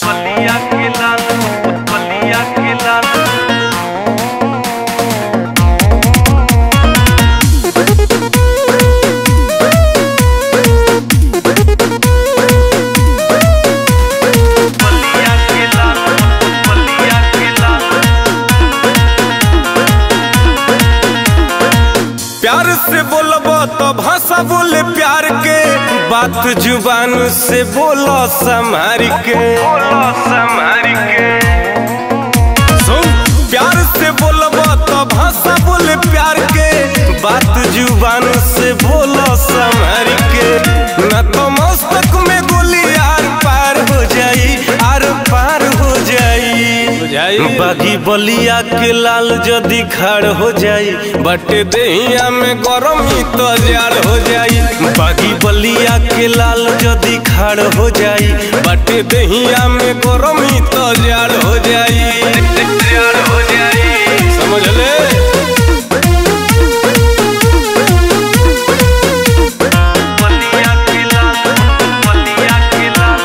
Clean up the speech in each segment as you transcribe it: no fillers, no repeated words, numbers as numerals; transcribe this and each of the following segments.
बलिया के लाल, बलिया के लाल। प्यार से बोलबो तो भाषा बोले प्यार के, बात जुबान से बोलो संभार के, बोलो संभार के। सुन, प्यार से बोलबो तो भाषा बोले प्यार के, बात जुबान से बोलो संभार के। न तो मस्तक में गोली आर पार हो जाई, आर पार हो जाई। बागी बलिया के लाल जदी खाड़ हो जाई, बटे देहिया में गरमी तो जाड़ हो जाई। बागी बलिया के लाल जदी खाड़ हो जाई, बटे देहिया में गरमी तो जाड़ हो जाई, जाड़ हो जाई। समझ ले। बलिया के लाल, बलिया के लाल।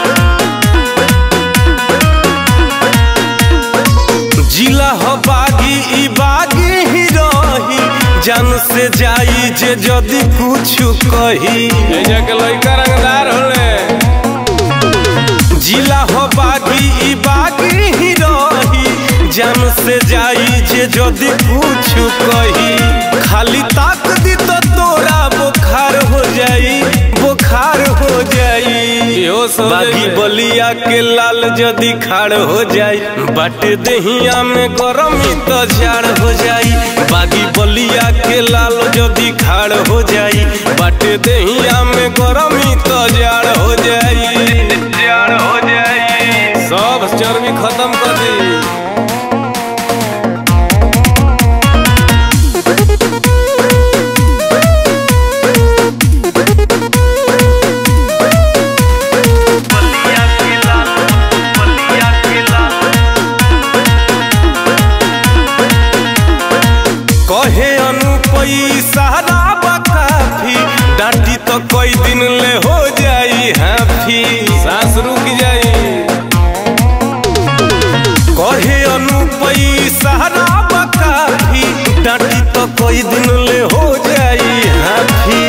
जिला हो बागी ई बागी ही रही, जान से जाई जे जदी कुछ कही। के लइका रंगदार होले। जिला हो बागी ई बागी ही रही, जान से जाई जे जदी कुछ कही। खाली ताक दी तो तोरा बुखार हो जाई, बुखार हो जाई। बागी बलिया के लाल जदी खाड़ हो जाई, बाटे देहिया में गरमी तो झाड़ हो जाई। बागी बलिया के लाल जदी खाड़ हो जाई, बाटे देहिया में गरमी तो झाड़ हो जाई, जाड़ हो जाई। सब चर्बी खत्म कर दी। कहे अनुपई सहारा बकाफी, डांटी तो कोई दिन ले हो जाई हाफी, सांस रुक जाई। कहे अनुपई सहारा बकाफी, डांटी तो कोई दिन ले हो जाई हाफी।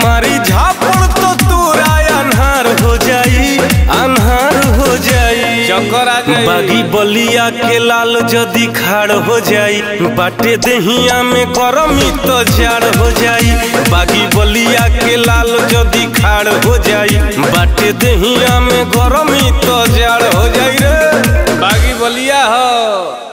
मारी झापड़ तो तोरा अन्हार हो जाई, अन्हार हो जाई। चक्कर आ जाई। बागी बलिया के लाल जदी खाड़ हो जाई, बाटे देहिया में गरमी तो झाड़ हो जाई। बागी बलिया के लाल जदी खाड़ हो जाई, बाटे देहिया में गरमी तो झाड़ हो जाई रे। बागी बलिया हो।